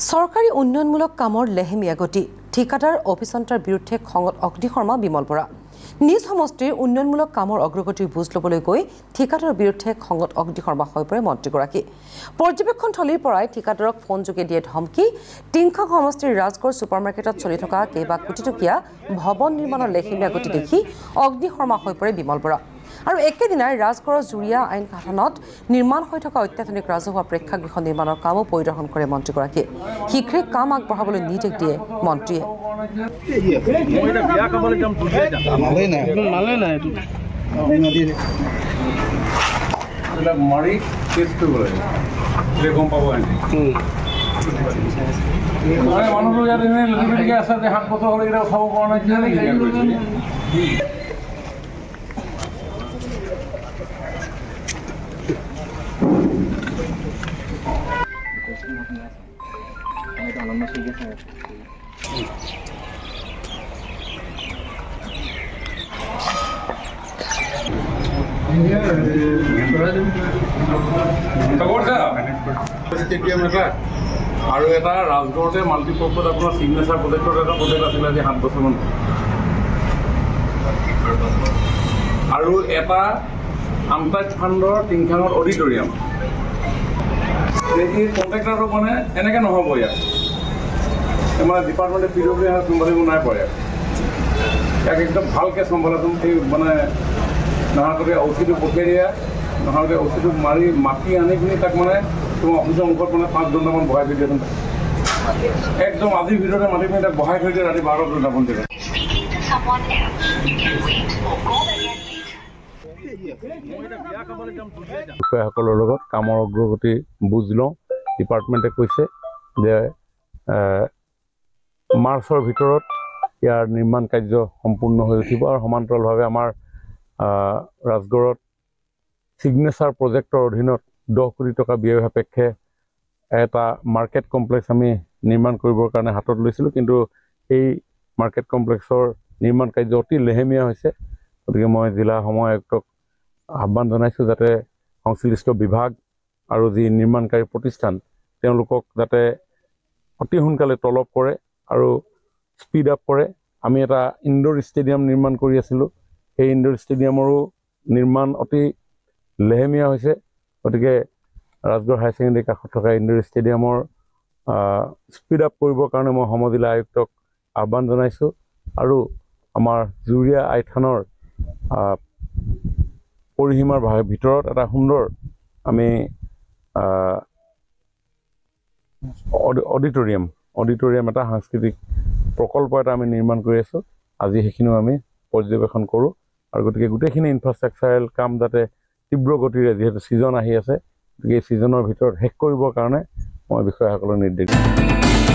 সৰকাৰি উন্নয়নমূলক কামৰ লেহেমীয়া গতি ঠিকাদাৰ অফিচন্তাৰ বিৰুদ্ধে খঙত অগ্নিশৰ্মা বিমল বৰা নিজ সমষ্টিৰ উন্নয়নমূলক কামৰ অগ্ৰগতিৰ বুজ ল'বলৈ গৈ ঠিকাদাৰৰ বিৰুদ্ধে খঙত অগ্নিশৰ্মা হৈ পৰে মন্ত্ৰীগৰাকী পৰ্যবেক্ষণ থলীৰ পৰাই ঠিকাদাৰক ফোন যোগে দিয়ে ধমকি টিংখাং সমষ্টিৰ ৰাজগড় ছুপাৰমাৰ্কেটত চলি থকা কেইবা কোটি টকীয়া ভৱন নিৰ্মাণৰ লেহেমীয়া গতি দেখি অগ্নিশৰ্মা হৈ পৰে বিমল বৰা আৰু একেদিনাই ৰাজগড়ৰ জুৰিয়া আইন কাঠনত নিৰ্মাণ হৈ থকা অত্যাধুনিক ৰাজহুৱা প্ৰেক্ষাগৃহ নিৰ্মাণৰ কামো পৰিদৰ্শন কৰে মন্ত্ৰীগৰাকীয়ে শীঘ্ৰে কাম আগবঢ়াবলৈ নিৰ্দেশ দিয়ে মন্ত্ৰীয়ে আৰু এটা ৰাজগড়তে মাল্টিপাৰ্পজ আপোনাৰ চিগনেচাৰ প্ৰজেক্টৰ এটা প্ৰজেক্ট আছিলে আজি 7 বছৰমান আৰু এটা আন্তঃ ফাণ্ডৰ টিংখাঙৰ অডিটৰিয়াম এই কণ্ট্ৰেক্টৰটো মানে এনেকৈ নহ'ব ইয়াত মানে ডিপাৰ্টমেণ্টে পিডব্লিউ চম্ভালিব নাই পাৰে ইয়াক একদম ভালকৈ চম্ভালাচোন এই মানে নহ'লে ঔষধিটো পঠিয়াই দিয়া নহ'লে ঔষধিটো মাতি আনি পিনি তাক মানে তোমাৰ অফিচৰ মুখত মানে 5 ঘণ্টামান বহাই থৈ দিয়াচোন একদম আজিৰ ভিতৰতে মাতি পিনি তাক বহাই থৈ দিয়ে ৰাতি 12 ঘণ্টা পৰ্যন্ত বিষয়াসকলৰ লগত কামৰ অগ্ৰগতি বুজ লওঁ ডিপাৰ্টমেণ্টে কৈছে যে মাৰ্চৰ ভিতৰত ইয়াৰ নিৰ্মাণ কাৰ্য সম্পূৰ্ণ হৈ উঠিব আৰু সমান্তৰালভাৱে আমাৰ ৰাজগড়ত চিগনেচাৰ প্ৰজেক্টৰ অধীনত 10 কোটি টকা ব্যয় সাপেক্ষে এটা মাৰ্কেট কমপ্লেক্স আমি নিৰ্মাণ কৰিবৰ কাৰণে হাতত লৈছিলোঁ কিন্তু এই মাৰ্কেট কমপ্লেক্সৰ নিৰ্মাণ কাৰ্য অতি লেহেমীয়া হৈছে গতিকে মই জিলা সময় আয়ুক্তক আহ্বান জনাইছোঁ যাতে সংশ্লিষ্ট বিভাগ আৰু যি নিৰ্মাণকাৰী প্ৰতিষ্ঠান তেওঁলোকক যাতে অতি সোনকালে তলব কৰে আৰু স্পীড আপ কৰে আমি এটা ইনডোৰ ষ্টেডিয়াম নিৰ্মাণ কৰি আছিলোঁ সেই ইনডোৰ ষ্টেডিয়ামৰো নিৰ্মাণ অতি লেহেমীয়া হৈছে গতিকে ৰাজগড় হায়াৰ ছেকেণ্ডেৰী কাষত থকা ইনডোৰ ষ্টেডিয়ামৰ স্পীড আপ কৰিবৰ কাৰণে মই সমজিলা আয়ুক্তক আহ্বান জনাইছোঁ আৰু আমাৰ জুৰিয়া আইথানৰ পৰিসীমাৰ ভিতৰত এটা সুন্দৰ আমি অডিটৰিয়াম এটা সাংস্কৃতিক প্ৰকল্প এটা আমি নিৰ্মাণ কৰি আছোঁ আজি সেইখিনিও আমি পৰ্যবেক্ষণ কৰোঁ আৰু গতিকে গোটেইখিনি ইনফ্ৰাষ্ট্ৰাকচাৰেল কাম যাতে তীব্ৰ গতিৰে যিহেতু ছিজন আহি আছে গতিকে এই ছিজনৰ ভিতৰত শেষ কৰিবৰ কাৰণে মই বিষয়াসকলক নিৰ্দেশ দিছোঁ